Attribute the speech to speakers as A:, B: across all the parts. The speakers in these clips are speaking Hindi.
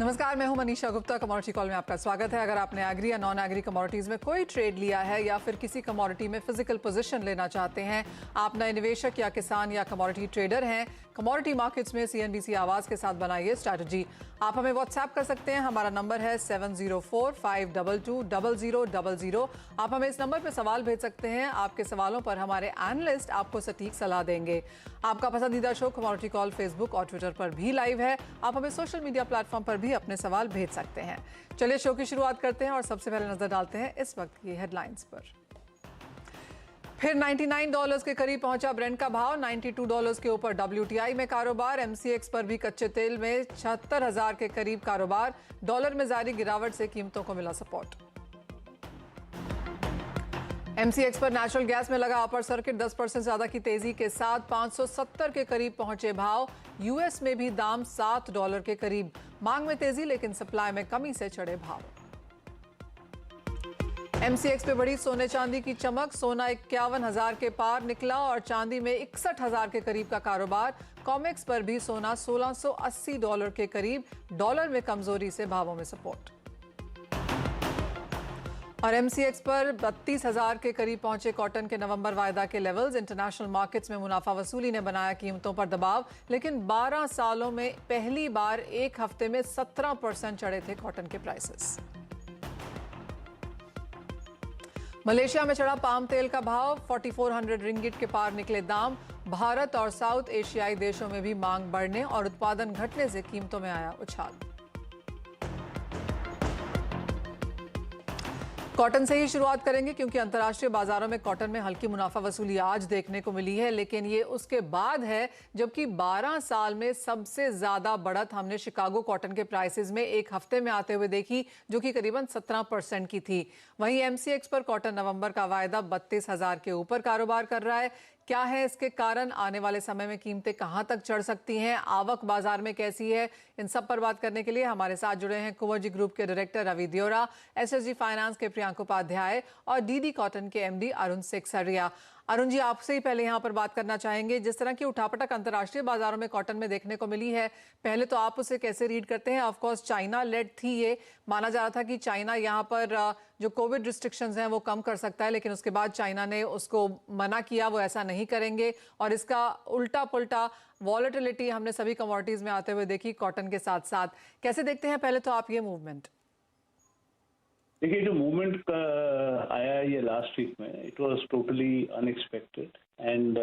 A: नमस्कार, मैं हूं मनीषा गुप्ता। कमोडिटी कॉल में आपका स्वागत है। अगर आपने एग्री या नॉन एग्री कमोडिटीज में कोई ट्रेड लिया है या फिर किसी कमोडिटी में फिजिकल पोजीशन लेना चाहते हैं, आप नए निवेशक या किसान या कमोडिटी ट्रेडर हैं, कमोडिटी मार्केट्स में CNBC आवाज के साथ बनाइए स्ट्रैटेजी। आप हमें व्हाट्सएप कर सकते हैं। हमारा नंबर है 7045220000। आप हमें इस नंबर पर सवाल भेज सकते हैं। आपके सवालों पर हमारे एनालिस्ट आपको सटीक सलाह देंगे। आपका पसंदीदा शो कमोडिटी कॉल फेसबुक और ट्विटर पर भी लाइव है। आप हमें सोशल मीडिया प्लेटफॉर्म पर भी अपने सवाल भेज सकते हैं। चलिए शो की शुरुआत करते हैं और सबसे पहले नजर डालते हैं इस वक्त की हेडलाइंस पर। फिर $99 के करीब पहुंचा ब्रेंट का भाव। $92 के ऊपर WTI में कारोबार। MCX पर भी कच्चे तेल में 76,000 के करीब कारोबार। डॉलर में जारी गिरावट से कीमतों को मिला सपोर्ट। MCX पर नेचुरल गैस में लगा अपर सर्किट। 10% ज्यादा की तेजी के साथ 570 के करीब पहुंचे भाव। US में भी दाम $7 के करीब। मांग में तेजी लेकिन सप्लाई में कमी से चढ़े भाव। MCX पे बढ़ी सोने चांदी की चमक। सोना 51,000 के पार निकला और चांदी में 61,000 के करीब का कारोबार। कॉमेक्स पर भी सोना $1680 के करीब। डॉलर में कमजोरी से भावों में सपोर्ट। और MCX पर 32,000 के करीब पहुंचे कॉटन के नवंबर वायदा के लेवल्स। इंटरनेशनल मार्केट्स में मुनाफा वसूली ने बनाया कीमतों पर दबाव, लेकिन 12 सालों में पहली बार एक हफ्ते में 17% चढ़े थे कॉटन के प्राइसेस। मलेशिया में चढ़ा पाम तेल का भाव। 4400 रिंगिट के पार निकले दाम। भारत और साउथ एशियाई देशों में भी मांग बढ़ने और उत्पादन घटने से कीमतों में आया उछाल। कॉटन से ही शुरुआत करेंगे क्योंकि अंतर्राष्ट्रीय बाजारों में कॉटन में हल्की मुनाफा वसूली आज देखने को मिली है, लेकिन ये उसके बाद है जबकि 12 साल में सबसे ज्यादा बढ़त हमने शिकागो कॉटन के प्राइसेस में एक हफ्ते में आते हुए देखी, जो कि करीबन 17% की थी। वहीं MCX पर कॉटन नवंबर का वायदा 32,000 के ऊपर कारोबार कर रहा है। क्या है इसके कारण? आने वाले समय में कीमतें कहां तक चढ़ सकती हैं? आवक बाजार में कैसी है? इन सब पर बात करने के लिए हमारे साथ जुड़े हैं कुंवर ग्रुप के director Ravi Deora, SSG finance के प्रियांक उपाध्याय और DD कॉटन के MD अरुण सेक्सरिया। अरुण जी, आपसे ही पहले यहाँ पर बात करना चाहेंगे। जिस तरह की उठापटक अंतर्राष्ट्रीय बाजारों में कॉटन में देखने को मिली है, पहले तो आप उसे कैसे रीड करते हैं? ऑफकोर्स चाइना लेड थी ये, माना जा रहा था कि चाइना यहाँ पर जो कोविड रिस्ट्रिक्शंस हैं वो कम कर सकता है, लेकिन उसके बाद चाइना ने उसको मना किया, वो ऐसा नहीं करेंगे और इसका उल्टा पुल्टा वॉलेटिलिटी हमने सभी कमोडिटीज में आते हुए देखी कॉटन के साथ साथ। कैसे देखते हैं पहले तो आप ये मूवमेंट?
B: देखिए, जो मूवमेंट आया ये लास्ट वीक में, it was totally unexpected and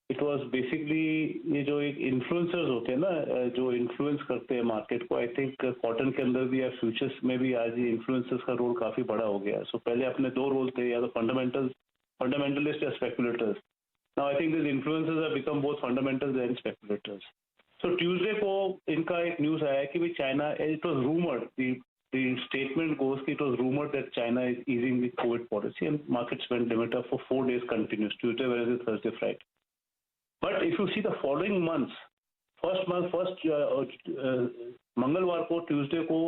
B: it was basically ये जो एक इन्फ्लुएंसर्स होते हैं ना, जो इन्फ्लुएंस करते हैं मार्केट को, आई थिंक कॉटन के अंदर भी या फ्यूचर्स में भी आज ये इन्फ्लुएंसर्स का रोल काफी बड़ा हो गया। सो पहले अपने दो रोल थे, या तो फंडामेंटलिस्ट या speculators. Now I think this influencers have become both fundamentals and speculators. So Tuesday को इनका एक न्यूज आया कि भाई China, it was rumoured, the statement goes it was rumored that China is easing the COVID policy and markets went limiter for 4 days continuous, Tuesday, Wednesday, Thursday, Friday. But if you see the following months, first मंगलवार को, Tuesday को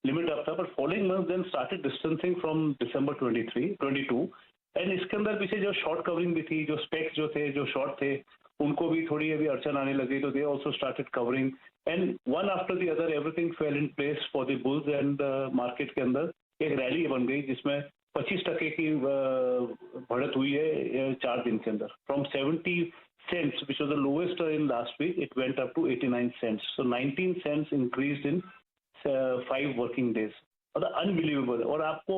B: लिमिट अप था, but following months then started distancing from December 22 and इसके अंदर पीछे जो शॉर्ट कवरिंग भी थी, जो स्पेक्स जो थे, जो शॉर्ट थे, उनको भी थोड़ी अभी अड़चन आने लगी, तो they also started covering and one after the other everything fail in place for the bulls and market के अंदर एक रैली बन गई जिसमें 25% की बढ़त हुई है 4 दिन के अंदर। From 70 cents which was the lowest in last week, it went up to 89 cents, so 19 cents increased in 5 working days. Unbelievable. और आपको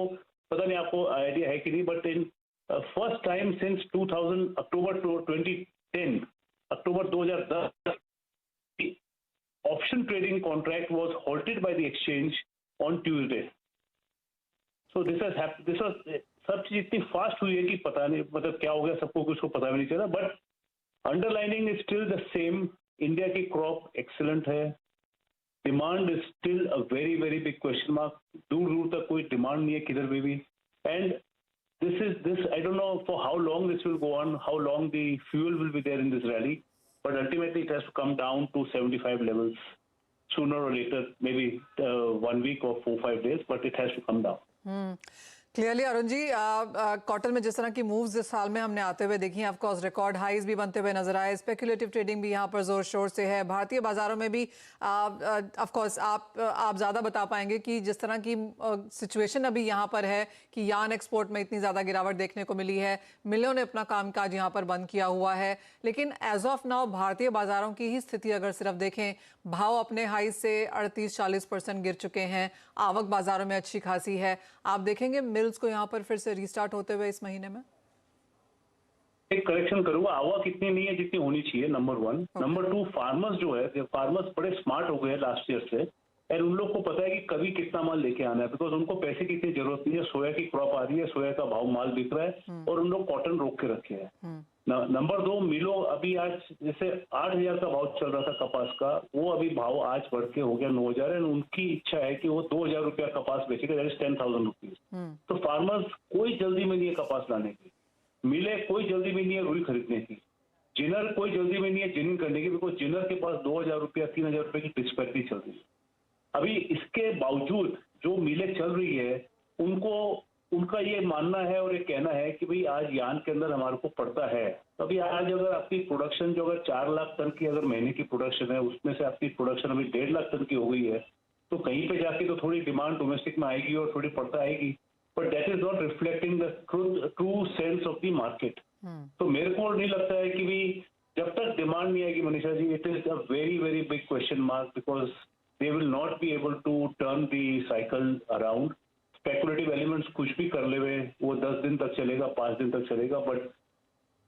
B: पता नहीं, आपको आइडिया है कि नहीं, but in first time since 2010 option trading contract was halted by the exchange on Tuesday. So this was सब चीज इतनी फास्ट हुई है कि पता नहीं मतलब क्या हो गया, सबको कुछ को पता भी नहीं चला। But underlining is still the same. India की क्रॉप एक्सीलेंट है, demand is still a very very big question mark. दूर दूर तक कोई डिमांड नहीं है किधर भी। And this I don't know for how long this will go on, how long the fuel will be there in this rally, but ultimately it has to come down to 75 levels sooner or later, maybe 1 week or 4-5 days, but it has to come down.
A: Clearly Arun ji, cotton में जिस तरह की मूव्स इस साल में हमने आते हुए देखी हैं, ऑफ कोर्स रिकॉर्ड हाईज भी बनते हुए नजर आए, स्पेकुलेटिव ट्रेडिंग भी यहाँ पर जोर शोर से है। भारतीय बाजारों में भी ऑफ कोर्स आप ज़्यादा बता पाएंगे कि जिस तरह की सिचुएशन अभी यहाँ पर है कि यार्न एक्सपोर्ट में इतनी ज़्यादा गिरावट देखने को मिली है, मिलों ने अपना कामकाज यहाँ पर बंद किया हुआ है, लेकिन एज ऑफ नाउ भारतीय बाजारों की ही स्थिति अगर सिर्फ देखें, भाव अपने हाई से 38-40% गिर चुके हैं, आवक बाजारों में अच्छी खासी है। आप देखेंगे मिल्स को यहाँ पर फिर से रीस्टार्ट होते हुए इस महीने में?
B: एक करेक्शन करूंगा, आवक इतनी नहीं है जितनी होनी चाहिए, number one. Number two, farmers जो है, फार्मर्स बड़े स्मार्ट हो गए लास्ट ईयर से, और उन लोग को पता है कि कभी कितना माल लेके आना है, बिकॉज उनको पैसे की इतनी जरूरत नहीं है। सोया की क्रॉप आ रही है, सोया का भाव माल बिक रहा है, और उन लोग कॉटन रोक के रखे हैं। नंबर दो, मिलो अभी आज जैसे 8,000 का भाव चल रहा था कपास का, वो अभी भाव आज बढ़ के हो गया 9,000, एंड उनकी इच्छा है कि वो 2,000 रुपया कपास बेचेगा, दैट इज 10,000 रुपीज। तो फार्मर्स कोई जल्दी में नहीं है कपास लाने की, मिले कोई जल्दी में नहीं है रुई खरीदने की, जिनर कोई जल्दी में नहीं है जिनिंग करने की, बिकॉज जिनर के पास 2,000 रुपया 3,000 रुपए की डिस्पैरिटी चल रही है। अभी इसके बावजूद जो मिलें चल रही है, उनका ये मानना है और ये कहना है कि भाई आज यार्न के अंदर हमारे को पड़ता है। तो अभी आज अगर आपकी प्रोडक्शन जो अगर 4 लाख टन की अगर महीने की प्रोडक्शन है, उसमें से आपकी प्रोडक्शन अभी 1.5 लाख टन की हो गई है, तो कहीं पे जाके तो थोड़ी डिमांड डोमेस्टिक में आएगी और थोड़ी पड़ता आएगी, but that is not reflecting the true sense of the market. तो मेरे को नहीं लगता है कि भाई जब तक डिमांड नहीं आएगी Manisha ji, it is a very very big question mark, because they will not be able to turn the cycle around. Speculative elements कुछ भी कर ले वो 10 दिन तक चलेगा, 5 दिन तक चलेगा, but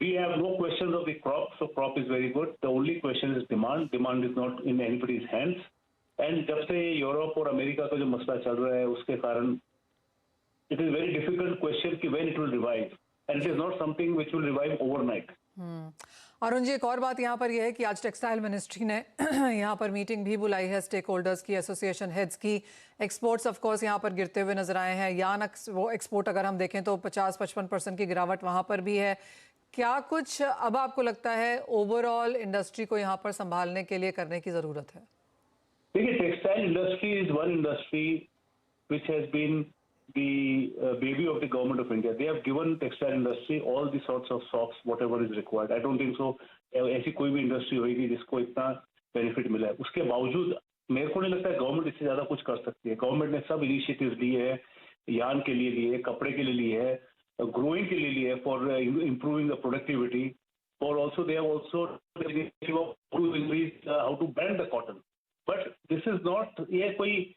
B: we have no questions of the crop, so crop is very good. The only question is demand. Demand is not in anybody's hands. And जब से यूरोप और अमेरिका का जो मसला चल रहा है, उसके कारण it is very difficult question कि when it will revive, and it is not something which will revive overnight.
A: Arun ji, एक और बात यहाँ पर यह है कि आज टेक्सटाइल मिनिस्ट्री ने यहाँ पर मीटिंग भी बुलाई है स्टेक होल्डर्स की, एसोसिएशन हेड्स की। एक्सपोर्ट्स ऑफ कोर्स यहाँ पर गिरते हुए नजर आए हैं, यान वो एक्सपोर्ट अगर हम देखें तो 50-55% की गिरावट वहाँ पर भी है। क्या कुछ अब आपको लगता है ओवरऑल इंडस्ट्री को यहाँ पर संभालने के लिए करने की जरूरत है?
B: देखिए, textile industry is one industry which has been the baby of the government of India. They have given textile industry all the sorts of socks, whatever is required. I don't think so. ऐसी कोई भी इंडस्ट्री होगी जिसको इतना बेनिफिट मिला है। उसके बावजूद मेरे को नहीं लगता है गवर्नमेंट इससे ज्यादा कुछ कर सकती है। गवर्नमेंट ने सब इनिशिएटिव्स लिए हैं, यार्न के लिए लिए, कपड़े के लिए लिए है, ग्रोइंग के लिए लिए, फॉर इम्प्रूविंग द प्रोडक्टिविटी, और also they have also to increase how to brand the cotton. But this is not, ये कोई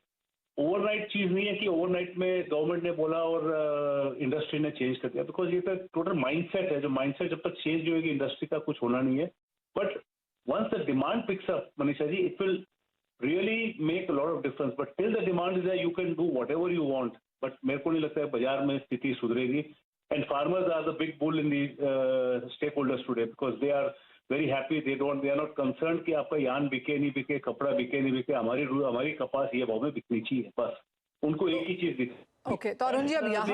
B: ओवरनाइट चीज नहीं है कि ओवरनाइट में गवर्नमेंट ने बोला और इंडस्ट्री ने चेंज कर दिया, बिकॉज ये तो टोटल माइंडसेट है। जो माइंडसेट जब तक चेंज नहीं होगी इंडस्ट्री का कुछ होना नहीं है। But once the demand picks up Manisha ji, it will really make a lot of difference. But till the demand is that you can do whatever you want, but मेरे को नहीं लगता है बाजार में स्थिति सुधरेगी। And farmers are the big bull in the stakeholders today, because they are very happy. They are not concern कि आपका यान बिके नहीं बिके, कपड़ा बिके नहीं बिके, हमारी कपास ये भाव में बिकनी चाहिए, बस उनको एक ही चीज दिखे।
A: ओके, तो अरुण जी अब यहाँ